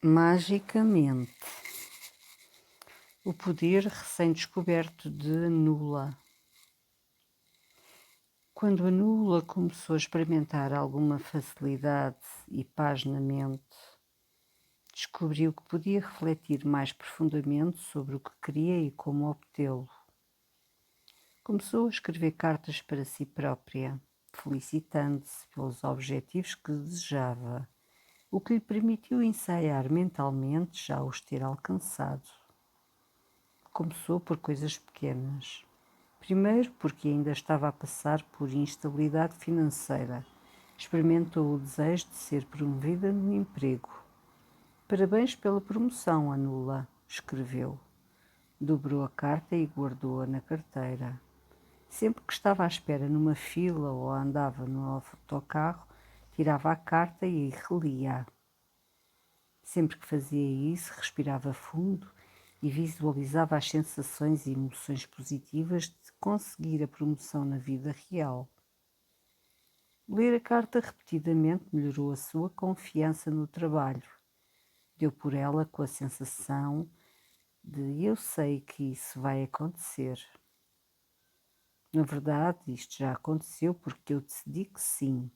Magicamente, o poder recém-descoberto de Anula. Quando Anula começou a experimentar alguma facilidade e paz na mente, descobriu que podia refletir mais profundamente sobre o que queria e como obtê-lo. Começou a escrever cartas para si própria, felicitando-se pelos objetivos que desejava, o que lhe permitiu ensaiar mentalmente já os ter alcançado. Começou por coisas pequenas. Primeiro, porque ainda estava a passar por instabilidade financeira. Experimentou o desejo de ser promovida no emprego. Parabéns pela promoção, Anula, escreveu. Dobrou a carta e guardou-a na carteira. Sempre que estava à espera numa fila ou andava no autocarro, tirava a carta e relia-a. Sempre que fazia isso, respirava fundo e visualizava as sensações e emoções positivas de conseguir a promoção na vida real. Ler a carta repetidamente melhorou a sua confiança no trabalho. Deu por ela com a sensação de eu sei que isso vai acontecer. Na verdade, isto já aconteceu porque eu decidi que sim.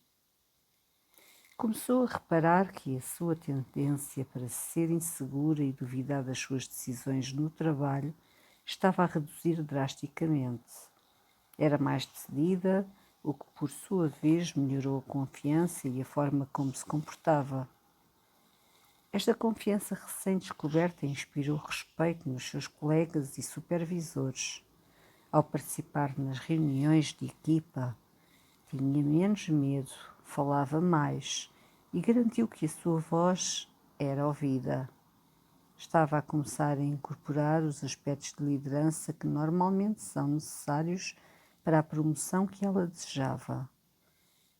Começou a reparar que a sua tendência para ser insegura e duvidar das suas decisões no trabalho estava a reduzir drasticamente. Era mais decidida, o que por sua vez melhorou a confiança e a forma como se comportava. Esta confiança recém-descoberta inspirou respeito nos seus colegas e supervisores. Ao participar nas reuniões de equipa, tinha menos medo, falava mais e garantiu que a sua voz era ouvida. Estava a começar a incorporar os aspectos de liderança que normalmente são necessários para a promoção que ela desejava.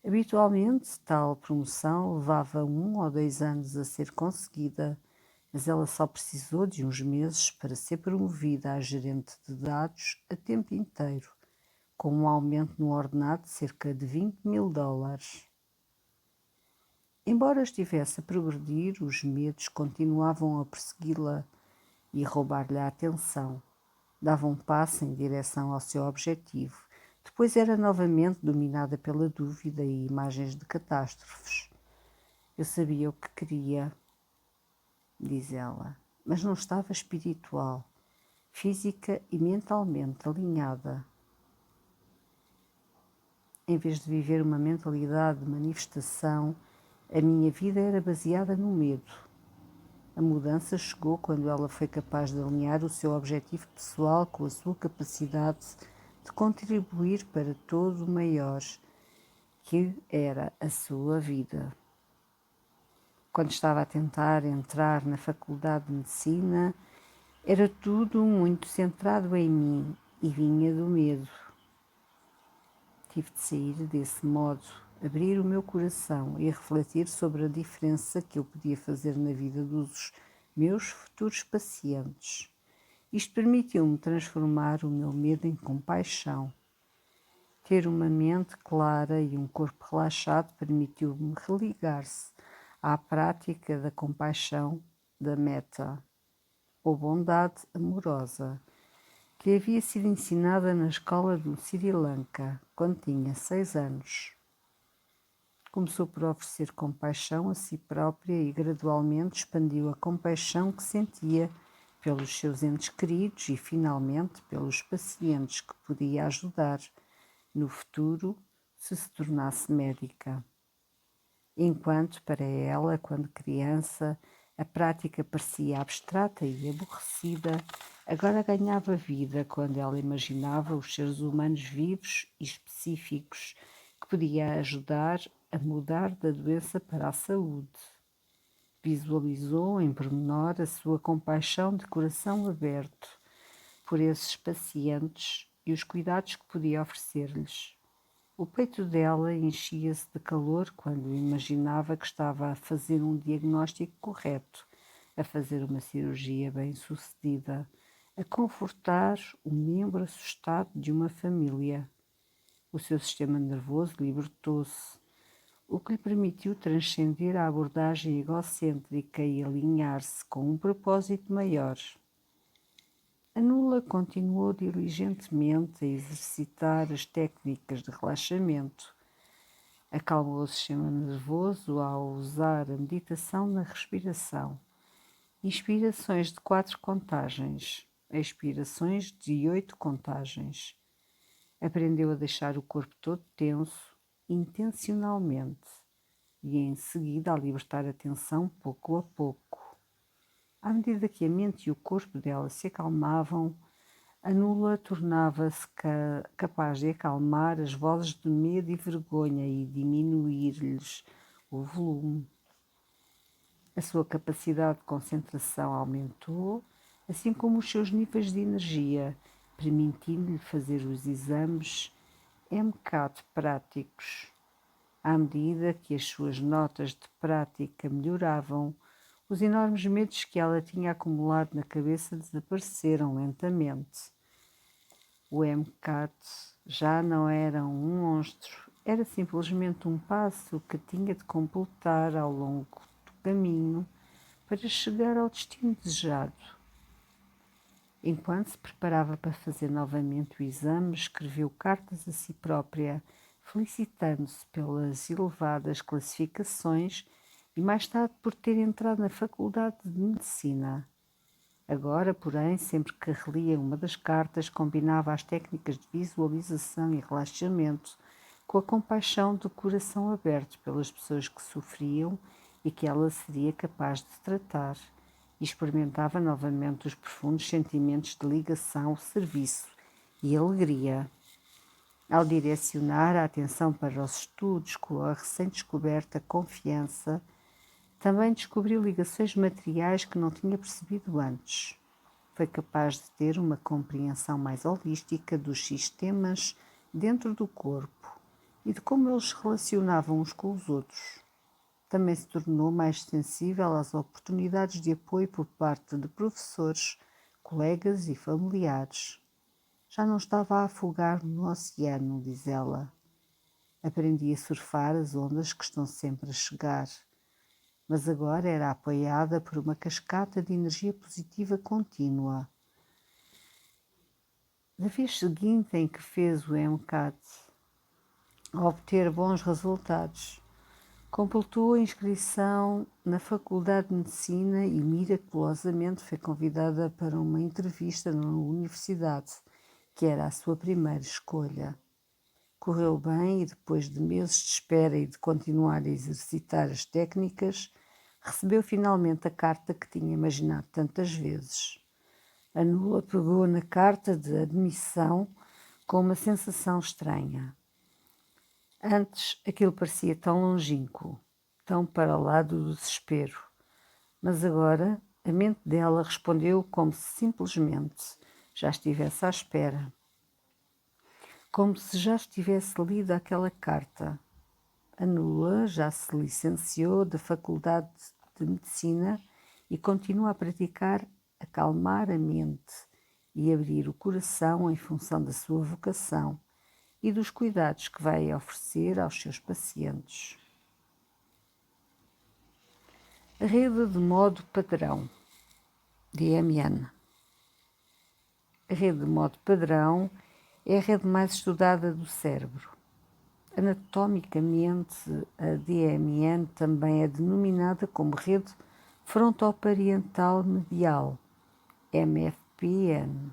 Habitualmente, tal promoção levava 1 ou 2 anos a ser conseguida, mas ela só precisou de uns meses para ser promovida a gerente de dados a tempo inteiro, com um aumento no ordenado de cerca de $20.000. Embora estivesse a progredir, os medos continuavam a persegui-la e roubar-lhe a atenção. Dava um passo em direção ao seu objetivo. Depois era novamente dominada pela dúvida e imagens de catástrofes. Eu sabia o que queria, diz ela, mas não estava espiritual, física e mentalmente alinhada. Em vez de viver uma mentalidade de manifestação, a minha vida era baseada no medo. A mudança chegou quando ela foi capaz de alinhar o seu objetivo pessoal com a sua capacidade de contribuir para todo o maior, que era a sua vida. Quando estava a tentar entrar na faculdade de medicina, era tudo muito centrado em mim e vinha do medo. Tive de sair desse modo, abrir o meu coração e refletir sobre a diferença que eu podia fazer na vida dos meus futuros pacientes. Isto permitiu-me transformar o meu medo em compaixão. Ter uma mente clara e um corpo relaxado permitiu-me religar-se à prática da compaixão, da meta, ou bondade amorosa, que havia sido ensinada na escola do Sri Lanka quando tinha 6 anos. Começou por oferecer compaixão a si própria e gradualmente expandiu a compaixão que sentia pelos seus entes queridos e finalmente pelos pacientes que podia ajudar no futuro se tornasse médica. Enquanto para ela, quando criança, a prática parecia abstrata e aborrecida, agora ganhava vida quando ela imaginava os seres humanos vivos e específicos que podia ajudar a mudar da doença para a saúde. Visualizou em pormenor a sua compaixão de coração aberto por esses pacientes e os cuidados que podia oferecer-lhes. O peito dela enchia-se de calor quando imaginava que estava a fazer um diagnóstico correto, a fazer uma cirurgia bem-sucedida, a confortar um membro assustado de uma família. O seu sistema nervoso libertou-se. o que lhe permitiu transcender a abordagem egocêntrica e alinhar-se com um propósito maior. A Nula continuou diligentemente a exercitar as técnicas de relaxamento. Acalmou o sistema nervoso ao usar a meditação na respiração. Inspirações de 4 contagens, expirações de 8 contagens. Aprendeu a deixar o corpo todo tenso, intencionalmente, e em seguida a libertar a tensão pouco a pouco. À medida que a mente e o corpo dela se acalmavam, a Nula tornava-se capaz de acalmar as vozes de medo e vergonha e diminuir-lhes o volume. A sua capacidade de concentração aumentou, assim como os seus níveis de energia, permitindo-lhe fazer os exames MCAT práticos. À medida que as suas notas de prática melhoravam, os enormes medos que ela tinha acumulado na cabeça desapareceram lentamente. O MCAT já não era um monstro, era simplesmente um passo que tinha de completar ao longo do caminho para chegar ao destino desejado. Enquanto se preparava para fazer novamente o exame, escreveu cartas a si própria, felicitando-se pelas elevadas classificações e mais tarde por ter entrado na Faculdade de Medicina. Agora, porém, sempre que relia uma das cartas, combinava as técnicas de visualização e relaxamento com a compaixão do coração aberto pelas pessoas que sofriam e que ela seria capaz de tratar, e experimentava novamente os profundos sentimentos de ligação, serviço e alegria. Ao direcionar a atenção para os estudos com a recém-descoberta confiança, também descobriu ligações materiais que não tinha percebido antes. Foi capaz de ter uma compreensão mais holística dos sistemas dentro do corpo e de como eles se relacionavam uns com os outros. Também se tornou mais sensível às oportunidades de apoio por parte de professores, colegas e familiares. Já não estava a afogar no oceano, diz ela. Aprendi a surfar as ondas que estão sempre a chegar, mas agora era apoiada por uma cascata de energia positiva contínua. Da vez seguinte em que fez o MCAT, a obter bons resultados, completou a inscrição na Faculdade de Medicina e miraculosamente foi convidada para uma entrevista na universidade, que era a sua primeira escolha. Correu bem e depois de meses de espera e de continuar a exercitar as técnicas, recebeu finalmente a carta que tinha imaginado tantas vezes. A Nula pegou na carta de admissão com uma sensação estranha. Antes, aquilo parecia tão longínquo, tão para lá do desespero. Mas agora, a mente dela respondeu como se simplesmente já estivesse à espera. Como se já estivesse lida aquela carta. A Nula já se licenciou da Faculdade de Medicina e continua a praticar acalmar a mente e abrir o coração em função da sua vocação e dos cuidados que vai oferecer aos seus pacientes. A rede de modo padrão, DMN. A rede de modo padrão é a rede mais estudada do cérebro. Anatomicamente, a DMN também é denominada como rede frontoparietal medial, MFPN,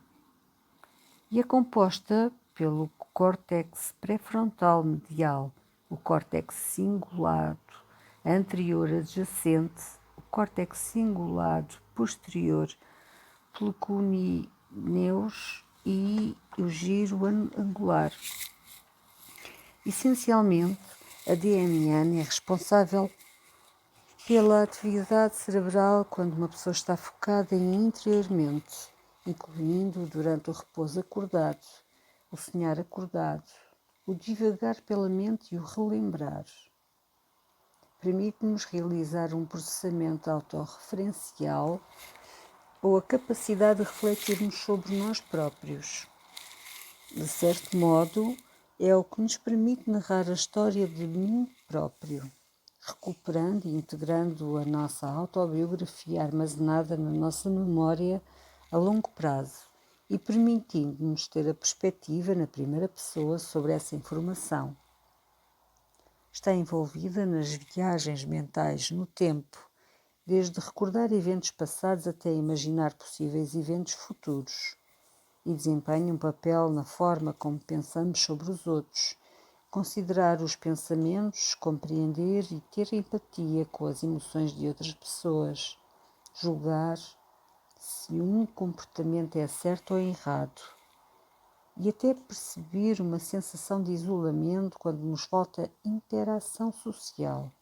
e é composta pelo córtex pré-frontal medial, o córtex cingulado anterior adjacente, o córtex cingulado posterior pelo cunineus e o giro angular. Essencialmente, a DMN é responsável pela atividade cerebral quando uma pessoa está focada interiormente, incluindo durante o repouso acordado, o sonhar acordado, o divagar pela mente e o relembrar. Permite-nos realizar um processamento autorreferencial ou a capacidade de refletirmos sobre nós próprios. De certo modo, é o que nos permite narrar a história de mim próprio, recuperando e integrando a nossa autobiografia armazenada na nossa memória a longo prazo e permitindo-nos ter a perspectiva na primeira pessoa sobre essa informação. Está envolvida nas viagens mentais no tempo, desde recordar eventos passados até imaginar possíveis eventos futuros, e desempenha um papel na forma como pensamos sobre os outros, considerar os pensamentos, compreender e ter empatia com as emoções de outras pessoas, julgar se um comportamento é certo ou errado, e até perceber uma sensação de isolamento quando nos falta interação social.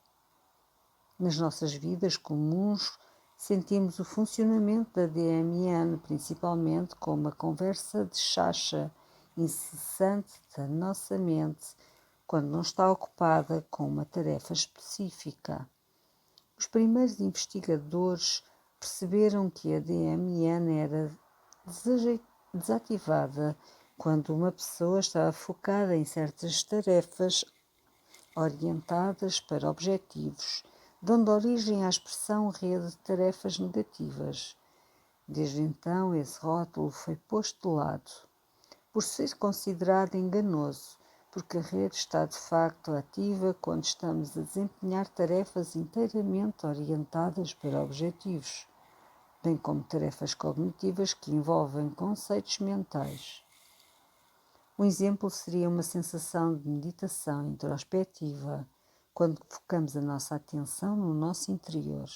Nas nossas vidas comuns, sentimos o funcionamento da DMN, principalmente com uma conversa de chacha incessante da nossa mente, quando não está ocupada com uma tarefa específica. Os primeiros investigadores perceberam que a DMN era desativada quando uma pessoa estava focada em certas tarefas orientadas para objetivos, dando origem à expressão rede de tarefas negativas. Desde então, esse rótulo foi posto de lado, por ser considerado enganoso, porque a rede está de facto ativa quando estamos a desempenhar tarefas inteiramente orientadas para objetivos, bem como tarefas cognitivas que envolvem conceitos mentais. Um exemplo seria uma sensação de meditação introspectiva, quando focamos a nossa atenção no nosso interior,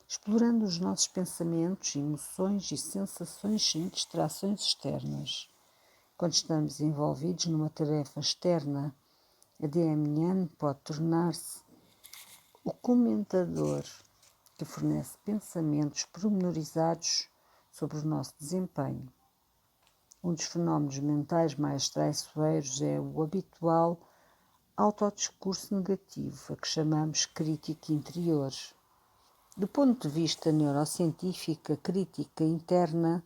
explorando os nossos pensamentos, emoções e sensações sem distrações externas. Quando estamos envolvidos numa tarefa externa, a DMN pode tornar-se o comentador que fornece pensamentos pormenorizados sobre o nosso desempenho. Um dos fenómenos mentais mais traiçoeiros é o habitual autodiscurso negativo, a que chamamos crítica interior. Do ponto de vista neurocientífico, a crítica interna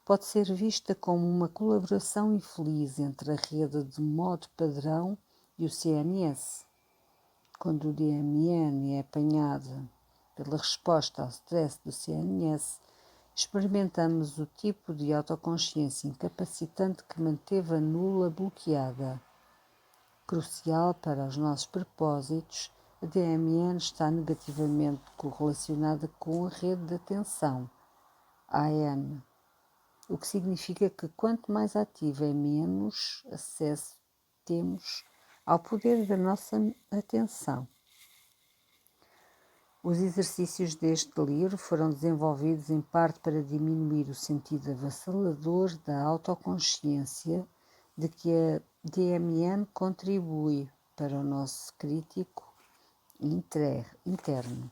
pode ser vista como uma colaboração infeliz entre a rede de modo padrão e o CNS. Quando o DMN é apanhado pela resposta ao stress do CNS, experimentamos o tipo de autoconsciência incapacitante que manteve a nula bloqueada. Crucial para os nossos propósitos, a DMN está negativamente correlacionada com a rede de atenção, AN, o que significa que quanto mais ativa é, menos acesso temos ao poder da nossa atenção. Os exercícios deste livro foram desenvolvidos em parte para diminuir o sentido avassalador da autoconsciência de que a DMN contribui para o nosso crítico interno.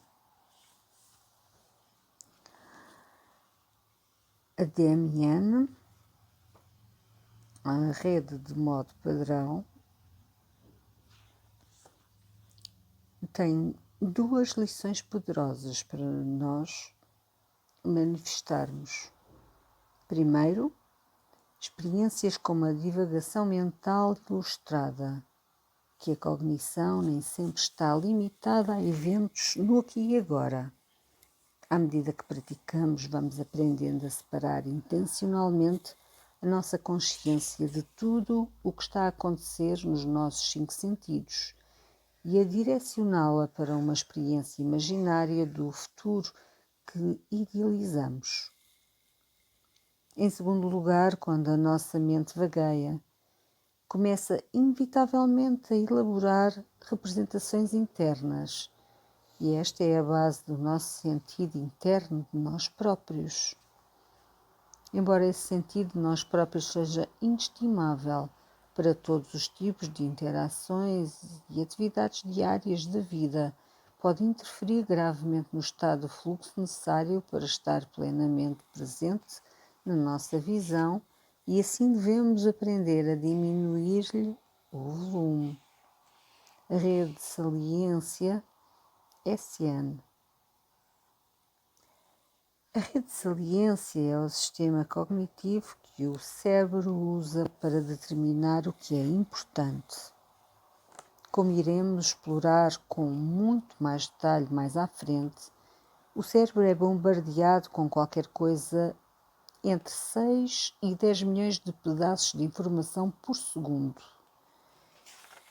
A DMN, a rede de modo padrão, tem duas lições poderosas para nós manifestarmos. Primeiro, experiências como a divagação mental ilustrada, que a cognição nem sempre está limitada a eventos no aqui e agora. À medida que praticamos, vamos aprendendo a separar intencionalmente a nossa consciência de tudo o que está a acontecer nos nossos 5 sentidos e a direcioná-la para uma experiência imaginária do futuro que idealizamos. Em segundo lugar, quando a nossa mente vagueia, começa inevitavelmente a elaborar representações internas, e esta é a base do nosso sentido interno de nós próprios. Embora esse sentido de nós próprios seja inestimável para todos os tipos de interações e atividades diárias da vida, pode interferir gravemente no estado de fluxo necessário para estar plenamente presente na nossa visão, e assim devemos aprender a diminuir-lhe o volume. A rede de saliência SN. A rede de saliência é o sistema cognitivo que o cérebro usa para determinar o que é importante. Como iremos explorar com muito mais detalhe mais à frente, o cérebro é bombardeado com qualquer coisa entre 6 e 10 milhões de pedaços de informação por segundo,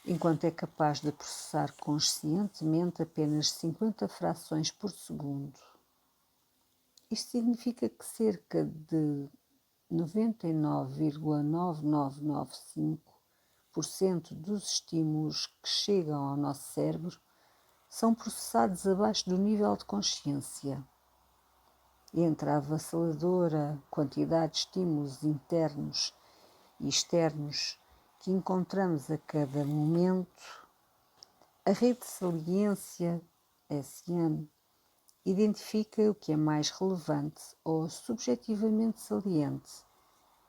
enquanto é capaz de processar conscientemente apenas 50 frações por segundo. Isto significa que cerca de 99,9995% dos estímulos que chegam ao nosso cérebro são processados abaixo do nível de consciência. Entre a avassaladora quantidade de estímulos internos e externos que encontramos a cada momento, a rede de saliência, SN, identifica o que é mais relevante ou subjetivamente saliente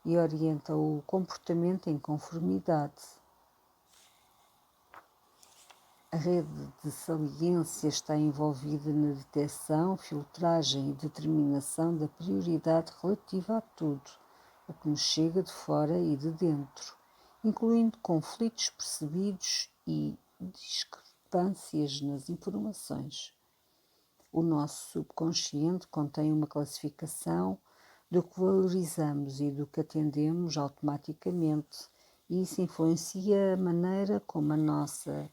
e orienta o comportamento em conformidade. A rede de saliência está envolvida na detecção, filtragem e determinação da prioridade relativa a tudo o que nos chega de fora e de dentro, incluindo conflitos percebidos e discrepâncias nas informações. O nosso subconsciente contém uma classificação do que valorizamos e do que atendemos automaticamente, e isso influencia a maneira como a nossa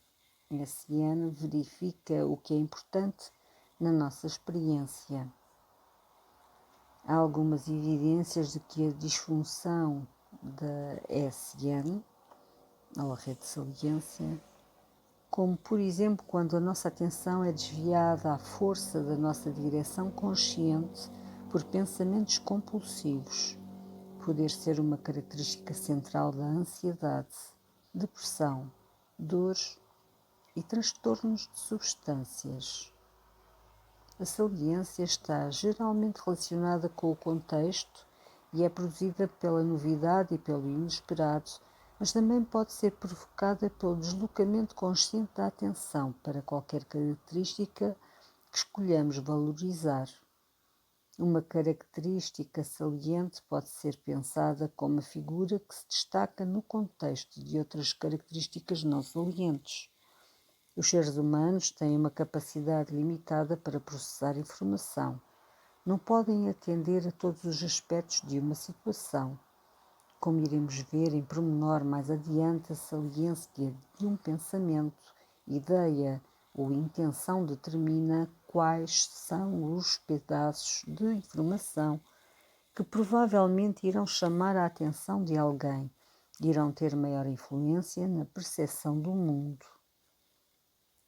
SN verifica o que é importante na nossa experiência. Há algumas evidências de que a disfunção da SN, ou a rede de saliência, como por exemplo quando a nossa atenção é desviada à força da nossa direção consciente por pensamentos compulsivos, poder ser uma característica central da ansiedade, depressão, dores e transtornos de substâncias. A saliência está geralmente relacionada com o contexto e é produzida pela novidade e pelo inesperado, mas também pode ser provocada pelo deslocamento consciente da atenção para qualquer característica que escolhamos valorizar. Uma característica saliente pode ser pensada como uma figura que se destaca no contexto de outras características não salientes. Os seres humanos têm uma capacidade limitada para processar informação. Não podem atender a todos os aspectos de uma situação. Como iremos ver em pormenor mais adiante, a saliência de um pensamento, ideia ou intenção determina quais são os pedaços de informação que provavelmente irão chamar a atenção de alguém e irão ter maior influência na percepção do mundo.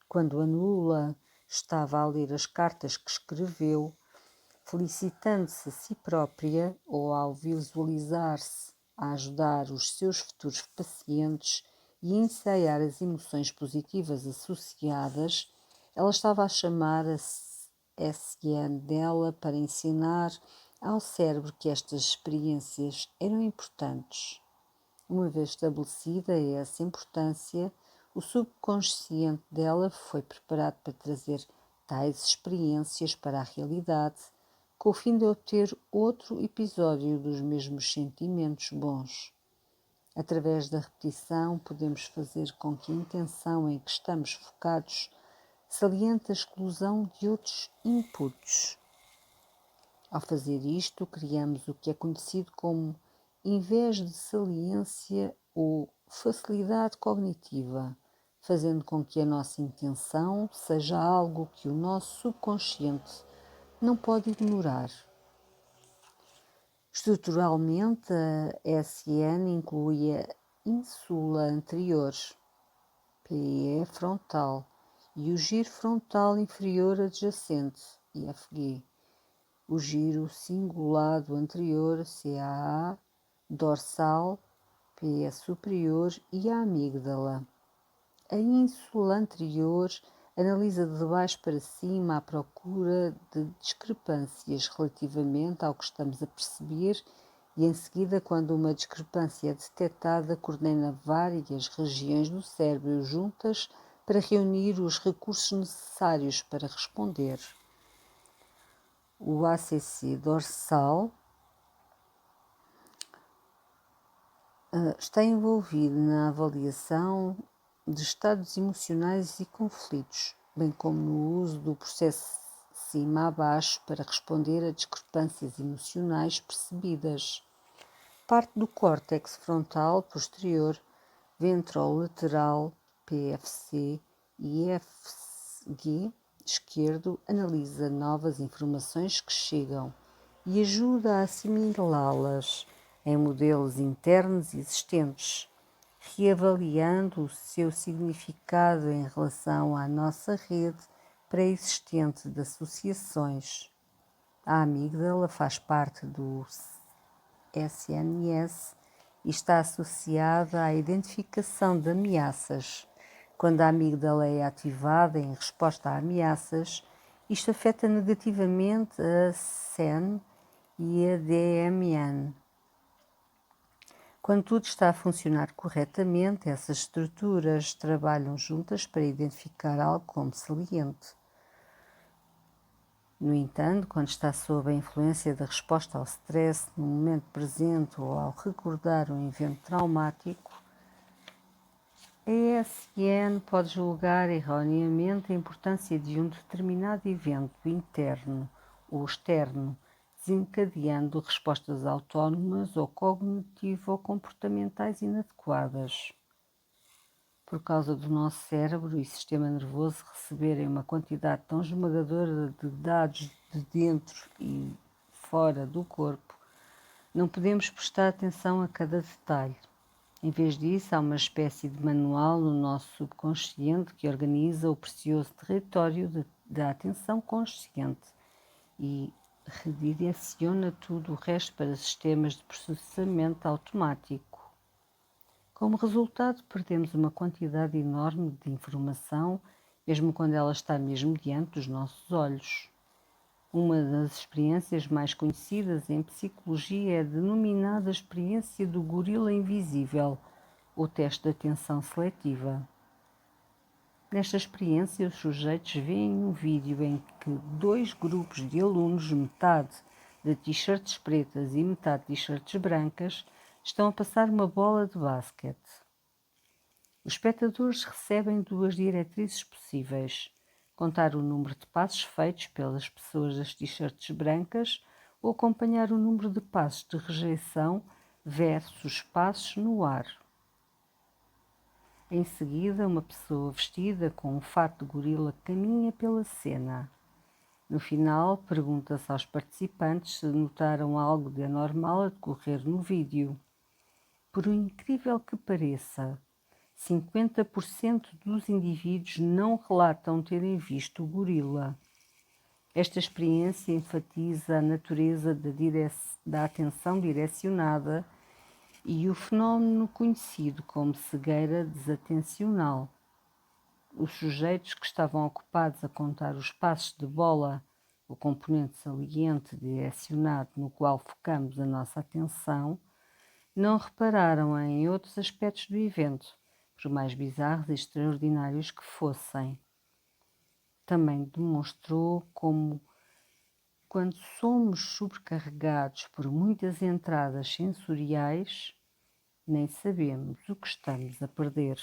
Quando a Nula estava a ler as cartas que escreveu, felicitando-se a si própria ou ao visualizar-se a ajudar os seus futuros pacientes e ensaiar as emoções positivas associadas, ela estava a chamar a SN dela para ensinar ao cérebro que estas experiências eram importantes. Uma vez estabelecida essa importância, o subconsciente dela foi preparado para trazer tais experiências para a realidade, com o fim de obter outro episódio dos mesmos sentimentos bons. Através da repetição, podemos fazer com que a intenção em que estamos focados saliente a exclusão de outros inputs. Ao fazer isto, criamos o que é conhecido como invés de saliência ou facilidade cognitiva, fazendo com que a nossa intenção seja algo que o nosso subconsciente não pode ignorar. Estruturalmente, a SN inclui a ínsula anterior, PE frontal, e o giro frontal inferior adjacente, IFG, o giro cingulado anterior, CAA, dorsal, PE superior e a amígdala. A ínsula anterior analisa de baixo para cima à procura de discrepâncias relativamente ao que estamos a perceber e, em seguida, quando uma discrepância é detectada, coordena várias regiões do cérebro juntas para reunir os recursos necessários para responder. O ACC dorsal está envolvido na avaliação de estados emocionais e conflitos, bem como no uso do processo cima a baixo para responder a discrepâncias emocionais percebidas. Parte do córtex frontal posterior, ventrolateral, PFC e EFG esquerdo analisa novas informações que chegam e ajuda a assimilá-las em modelos internos existentes, reavaliando o seu significado em relação à nossa rede pré-existente de associações. A amígdala faz parte do SNS e está associada à identificação de ameaças. Quando a amígdala é ativada em resposta a ameaças, isto afeta negativamente a SEN e a DMN. Quando tudo está a funcionar corretamente, essas estruturas trabalham juntas para identificar algo como saliente. No entanto, quando está sob a influência da resposta ao stress no momento presente ou ao recordar um evento traumático, a ESN pode julgar erroneamente a importância de um determinado evento interno ou externo, desencadeando respostas autónomas ou cognitivo-comportamentais inadequadas. Por causa do nosso cérebro e sistema nervoso receberem uma quantidade tão esmagadora de dados de dentro e fora do corpo, não podemos prestar atenção a cada detalhe. Em vez disso, há uma espécie de manual no nosso subconsciente que organiza o precioso território da atenção consciente e redireciona tudo o resto para sistemas de processamento automático. Como resultado, perdemos uma quantidade enorme de informação, mesmo quando ela está mesmo diante dos nossos olhos. Uma das experiências mais conhecidas em psicologia é a denominada experiência do gorila invisível, ou teste de atenção seletiva. Nesta experiência, os sujeitos veem um vídeo em que dois grupos de alunos, metade de t-shirts pretas e metade de t-shirts brancas, estão a passar uma bola de basquete. Os espectadores recebem duas diretrizes possíveis: contar o número de passos feitos pelas pessoas das t-shirts brancas ou acompanhar o número de passos de rejeição versus passos no ar. Em seguida, uma pessoa vestida com um fato de gorila caminha pela cena. No final, pergunta-se aos participantes se notaram algo de anormal a decorrer no vídeo. Por incrível que pareça, 50% dos indivíduos não relatam terem visto o gorila. Esta experiência enfatiza a natureza da atenção direcionada e o fenómeno conhecido como cegueira desatencional. Os sujeitos que estavam ocupados a contar os passos de bola, o componente saliente direcionado no qual focamos a nossa atenção, não repararam em outros aspectos do evento, por mais bizarros e extraordinários que fossem. Também demonstrou como, quando somos sobrecarregados por muitas entradas sensoriais, nem sabemos o que estamos a perder.